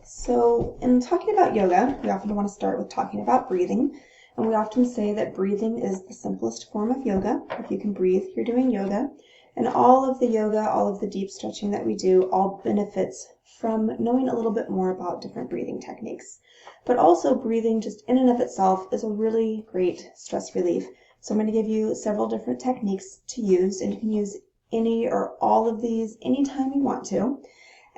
So in talking about yoga, we often want to start with talking about breathing. And we often say that breathing is the simplest form of yoga. If you can breathe, you're doing yoga. And all of the yoga, all of the deep stretching that we do, all benefits from knowing a little bit more about different breathing techniques. But also breathing just in and of itself is a really great stress relief. So I'm going to give you several different techniques to use, and you can use any or all of these anytime you want to.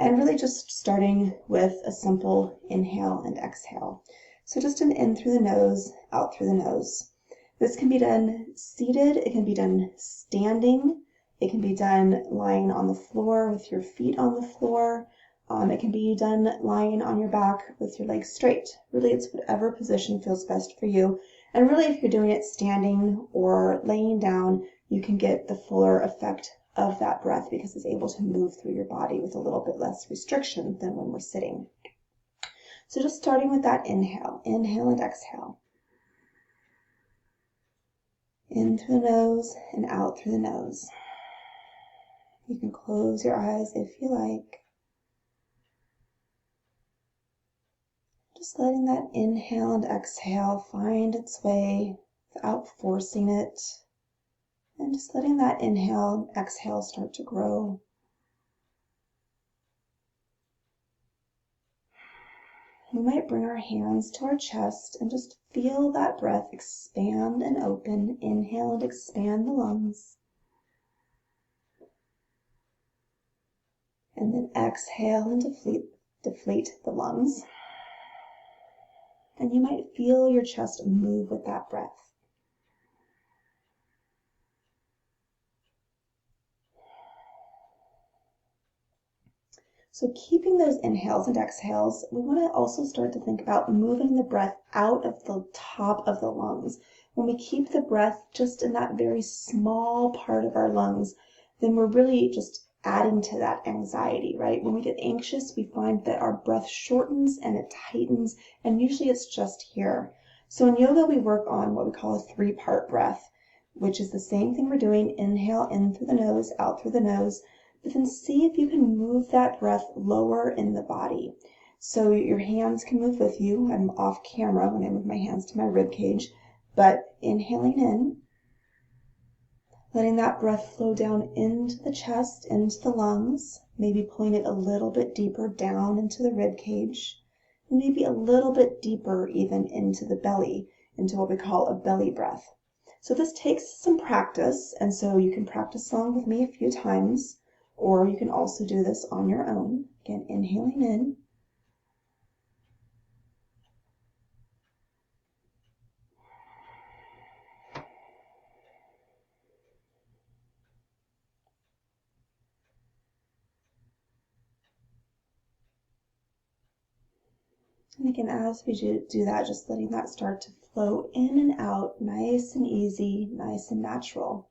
And really just starting with a simple inhale and exhale. So just an in through the nose, out through the nose. This can be done seated, it can be done standing, it can be done lying on the floor with your feet on the floor. It can be done lying on your back with your legs straight. Really, it's whatever position feels best for you. And really, if you're doing it standing or laying down, you can get the fuller effect of that breath because it's able to move through your body with a little bit less restriction than when we're sitting. So just starting with that inhale and exhale. In through the nose and out through the nose. You can close your eyes if you like. Just letting that inhale and exhale find its way without forcing it. And just letting that inhale and exhale start to grow. We might bring our hands to our chest and just feel that breath expand and open. Inhale and expand the lungs. And then exhale and deflate the lungs. And you might feel your chest move with that breath. So keeping those inhales and exhales, we want to also start to think about moving the breath out of the top of the lungs. When we keep the breath just in that very small part of our lungs, then we're really just adding to that anxiety, right? When we get anxious, we find that our breath shortens and it tightens, and usually it's just here. So in yoga, we work on what we call a 3-part breath, which is the same thing we're doing. Inhale in through the nose, out through the nose. But then see if you can move that breath lower in the body. So your hands can move with you. I'm off camera when I move my hands to my rib cage, but inhaling in, letting that breath flow down into the chest, into the lungs, maybe pulling it a little bit deeper down into the rib cage, and maybe a little bit deeper even into the belly, into what we call a belly breath. So this takes some practice, and so you can practice along with me a few times. Or you can also do this on your own. Again, inhaling in. And again, as we do that, just letting that start to flow in and out, nice and easy, nice and natural.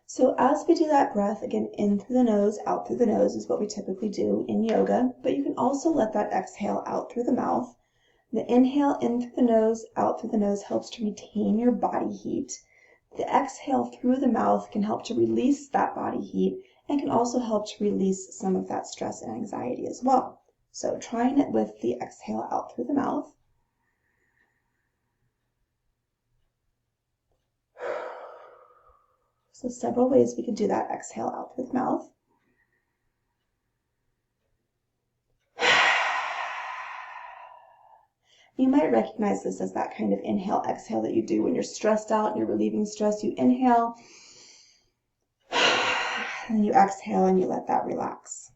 So as we do that breath, again, in through the nose, out through the nose is what we typically do in yoga, but you can also let that exhale out through the mouth. The inhale in through the nose, out through the nose helps to retain your body heat. The exhale through the mouth can help to release that body heat and can also help to release some of that stress and anxiety as well. So trying it with the exhale out through the mouth. So several ways we can do that. Exhale out through the mouth. You might recognize this as that kind of inhale, exhale that you do when you're stressed out and you're relieving stress. You inhale, and then you exhale and you let that relax.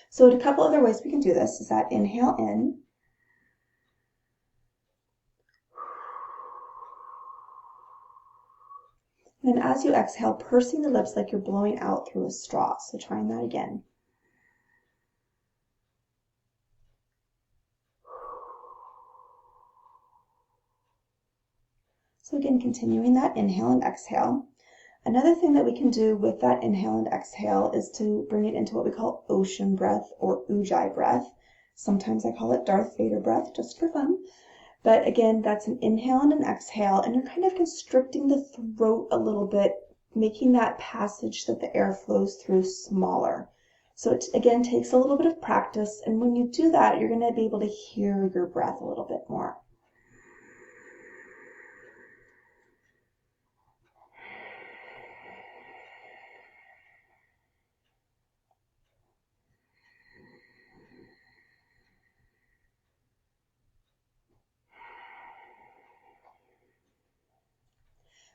So a couple other ways we can do this is that inhale in. And then as you exhale, pursing the lips like you're blowing out through a straw. So trying that again. So again, continuing that inhale and exhale. Another thing that we can do with that inhale and exhale is to bring it into what we call ocean breath or ujjayi breath. Sometimes I call it Darth Vader breath just for fun. But again, that's an inhale and an exhale, and you're kind of constricting the throat a little bit, making that passage that the air flows through smaller. So it, again, takes a little bit of practice, and when you do that, you're going to be able to hear your breath a little bit more.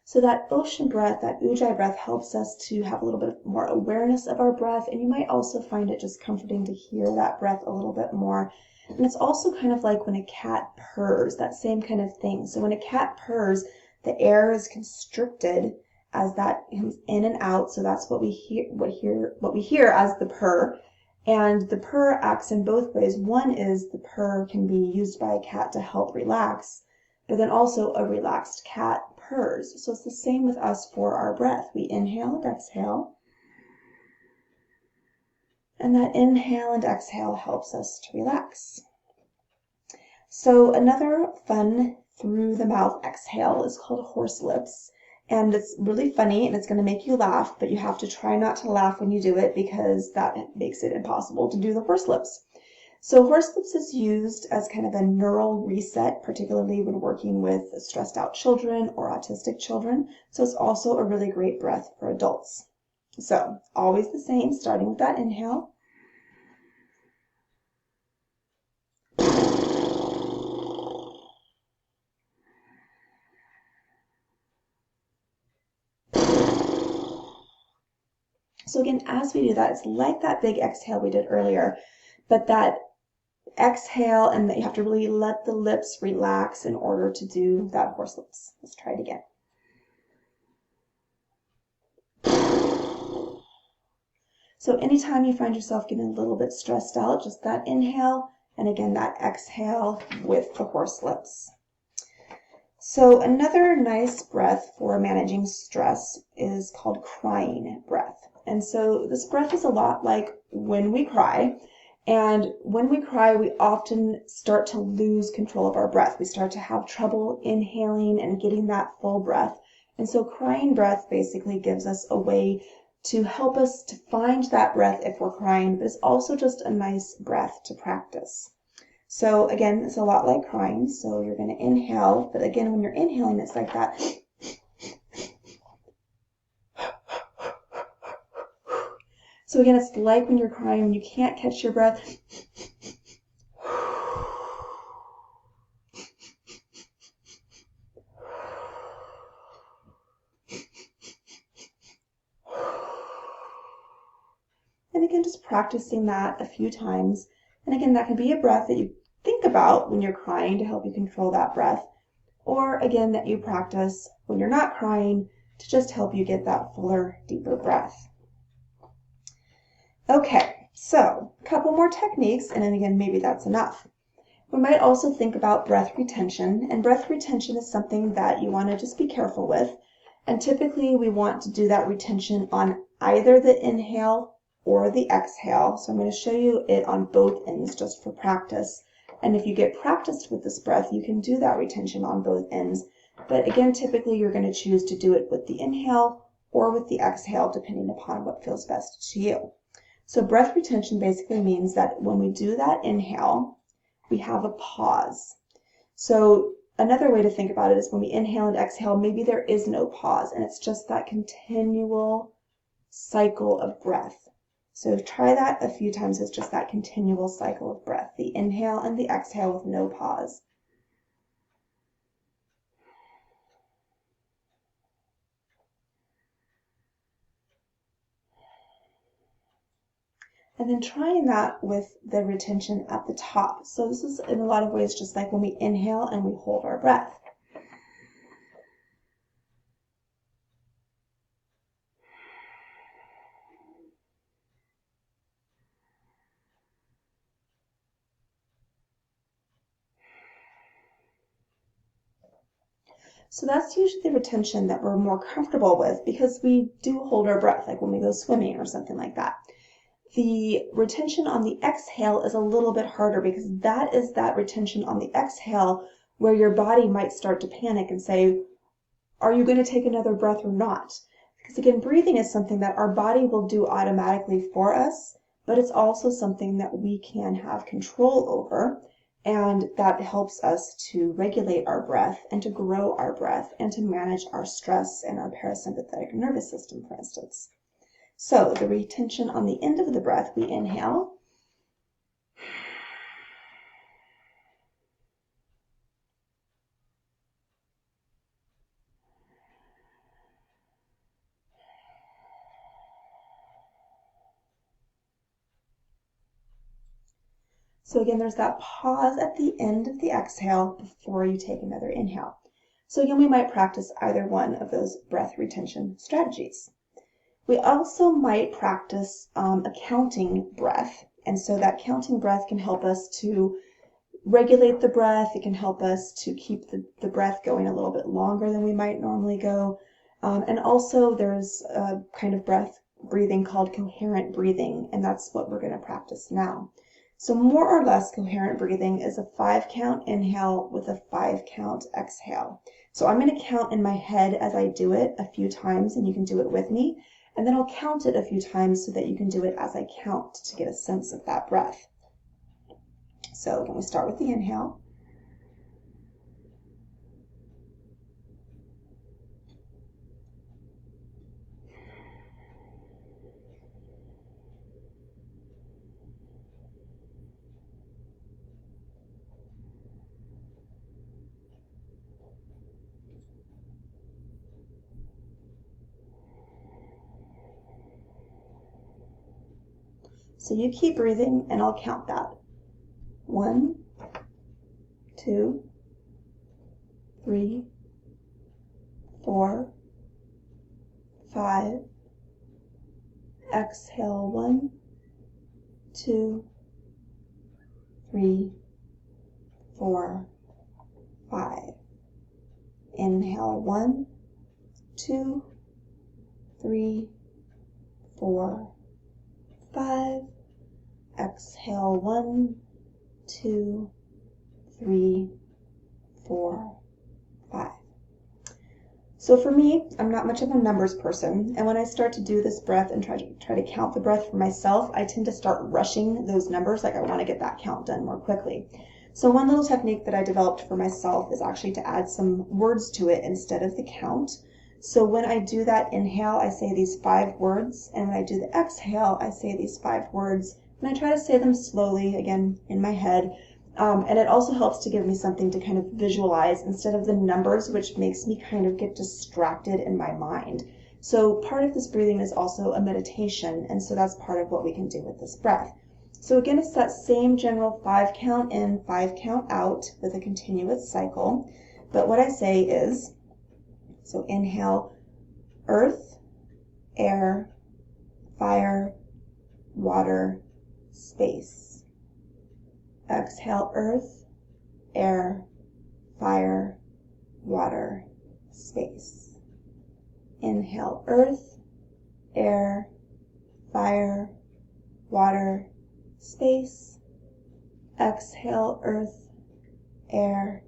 So that ocean breath, that ujjayi breath, helps us to have a little bit more awareness of our breath, and you might also find it just comforting to hear that breath a little bit more. And it's also kind of like when a cat purrs, that same kind of thing. So when a cat purrs, the air is constricted as that comes in and out. So that's what we hear as the purr. And the purr acts in both ways. One is the purr can be used by a cat to help relax, but then also a relaxed cat purrs. So it's the same with us for our breath. We inhale and exhale, and that inhale and exhale helps us to relax. So another fun through the mouth exhale is called horse lips. And it's really funny and it's going to make you laugh, but you have to try not to laugh when you do it because that makes it impossible to do the horse lips. So horse lips is used as kind of a neural reset, particularly when working with stressed out children or autistic children. So it's also a really great breath for adults. So always the same, starting with that inhale. So again, as we do that, it's like that big exhale we did earlier, but that exhale and that you have to really let the lips relax in order to do that horse lips. Let's try it again. So anytime you find yourself getting a little bit stressed out, just that inhale and again that exhale with the horse lips. So another nice breath for managing stress is called crying breath. And so this breath is a lot like when we cry. And when we cry, we often start to lose control of our breath. We start to have trouble inhaling and getting that full breath. And so crying breath basically gives us a way to help us to find that breath if we're crying, but it's also just a nice breath to practice. So again, it's a lot like crying. So you're going to inhale, but again, when you're inhaling, it's like that. So again, it's like when you're crying, when you can't catch your breath. And again, just practicing that a few times. And again, that can be a breath that you think about when you're crying to help you control that breath. Or again, that you practice when you're not crying to just help you get that fuller, deeper breath. Okay, so a couple more techniques, and then again, maybe that's enough. We might also think about breath retention, and breath retention is something that you want to just be careful with. And typically we want to do that retention on either the inhale or the exhale. So I'm going to show you it on both ends just for practice. And if you get practiced with this breath, you can do that retention on both ends. But again, typically you're going to choose to do it with the inhale or with the exhale, depending upon what feels best to you. So breath retention basically means that when we do that inhale, we have a pause. So another way to think about it is when we inhale and exhale, maybe there is no pause, and it's just that continual cycle of breath. So try that a few times. It's just that continual cycle of breath, the inhale and the exhale with no pause. And then trying that with the retention at the top. So this is in a lot of ways just like when we inhale and we hold our breath. So that's usually the retention that we're more comfortable with because we do hold our breath, like when we go swimming or something like that. The retention on the exhale is a little bit harder because that is that retention on the exhale where your body might start to panic and say, are you going to take another breath or not? Because again, breathing is something that our body will do automatically for us, but it's also something that we can have control over, and that helps us to regulate our breath and to grow our breath and to manage our stress and our parasympathetic nervous system, for instance. So the retention on the end of the breath, we inhale. So again, there's that pause at the end of the exhale before you take another inhale. So again, we might practice either one of those breath retention strategies. We also might practice a counting breath. And so that counting breath can help us to regulate the breath. It can help us to keep the breath going a little bit longer than we might normally go. And also there's a kind of breath breathing called coherent breathing, and that's what we're going to practice now. So more or less, coherent breathing is a 5-count inhale with a 5-count exhale. So I'm going to count in my head as I do it a few times, and you can do it with me. And then I'll count it a few times so that you can do it as I count to get a sense of that breath. So again, we start with the inhale. So you keep breathing and I'll count that. 1, 2, 3, 4, 5. Exhale 1, 2, 3, 4, 5. Inhale 1, 2, 3, 4, 5. Exhale 1, 2, 3, 4, 5. So for me, I'm not much of a numbers person, and when I start to do this breath and try to count the breath for myself, I tend to start rushing those numbers, like I want to get that count done more quickly. So one little technique that I developed for myself is actually to add some words to it instead of the count. So when I do that inhale, I say these 5 words, and when I do the exhale, I say these 5 words, and I try to say them slowly, again, in my head. And it also helps to give me something to kind of visualize instead of the numbers, which makes me kind of get distracted in my mind. So part of this breathing is also a meditation, and so that's part of what we can do with this breath. So again, it's that same general 5 count in, 5 count out with a continuous cycle. But what I say is, so inhale, earth, air, fire, water, space. Exhale, earth, air, fire, water, space. Inhale, earth, air, fire, water, space. Exhale, earth, air,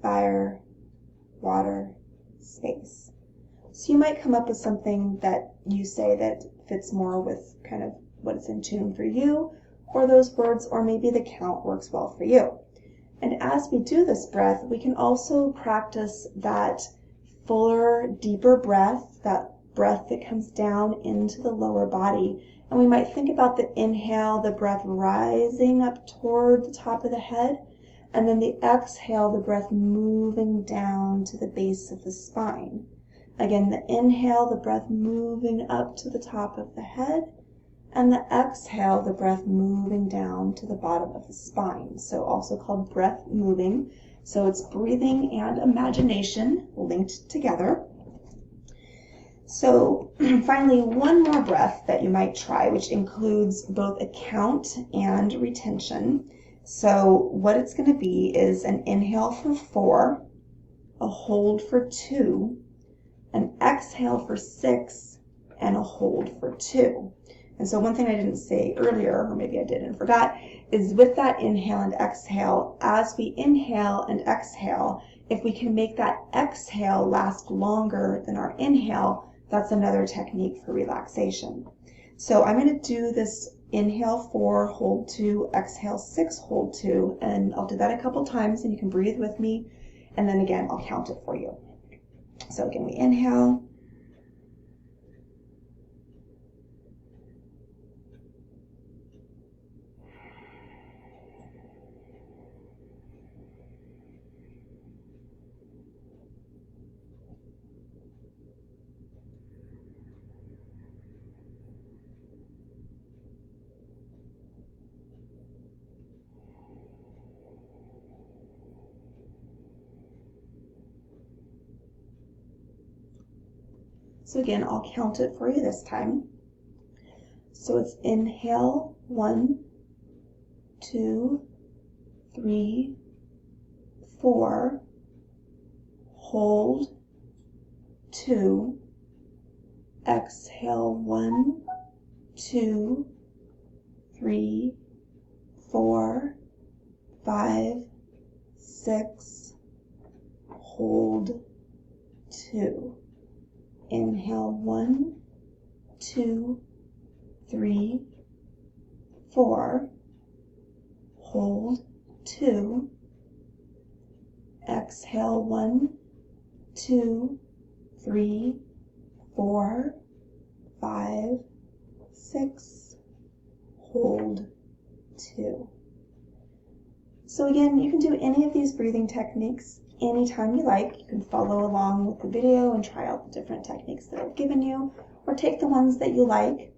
fire, water, space. So you might come up with something that you say that fits more with kind of what's in tune for you, or those words, or maybe the count works well for you. And as we do this breath, we can also practice that fuller, deeper breath, that breath that comes down into the lower body. And we might think about the inhale, the breath rising up toward the top of the head, and then the exhale, the breath moving down to the base of the spine. Again, the inhale, the breath moving up to the top of the head, and the exhale, the breath moving down to the bottom of the spine. So also called breath moving. So it's breathing and imagination linked together. So finally, one more breath that you might try, which includes both a count and retention. So what it's going to be is an inhale for 4, a hold for 2, an exhale for 6, and a hold for 2. And so one thing I didn't say earlier, or maybe I did and forgot, is with that inhale and exhale, as we inhale and exhale, if we can make that exhale last longer than our inhale, that's another technique for relaxation. So I'm going to do this inhale 4, hold 2, exhale 6, hold 2, and I'll do that a couple times and you can breathe with me, and then again I'll count it for you. So again, we inhale, so again, I'll count it for you this time. So it's inhale 1, 2, 3, 4, hold 2, exhale 1, 2, 3, 4, 5, 6, hold 2. Inhale 1, 2, 3, 4, hold 2, exhale 1, 2, 3, 4, 5, 6, hold 2. So again, you can do any of these breathing techniques anytime you like. You can follow along with the video and try out the different techniques that I've given you, or take the ones that you like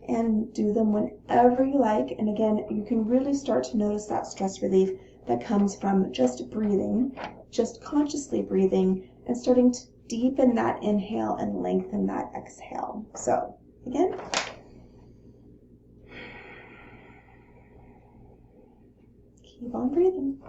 and do them whenever you like. And again, you can really start to notice that stress relief that comes from just breathing, just consciously breathing, and starting to deepen that inhale and lengthen that exhale. So again, keep on breathing.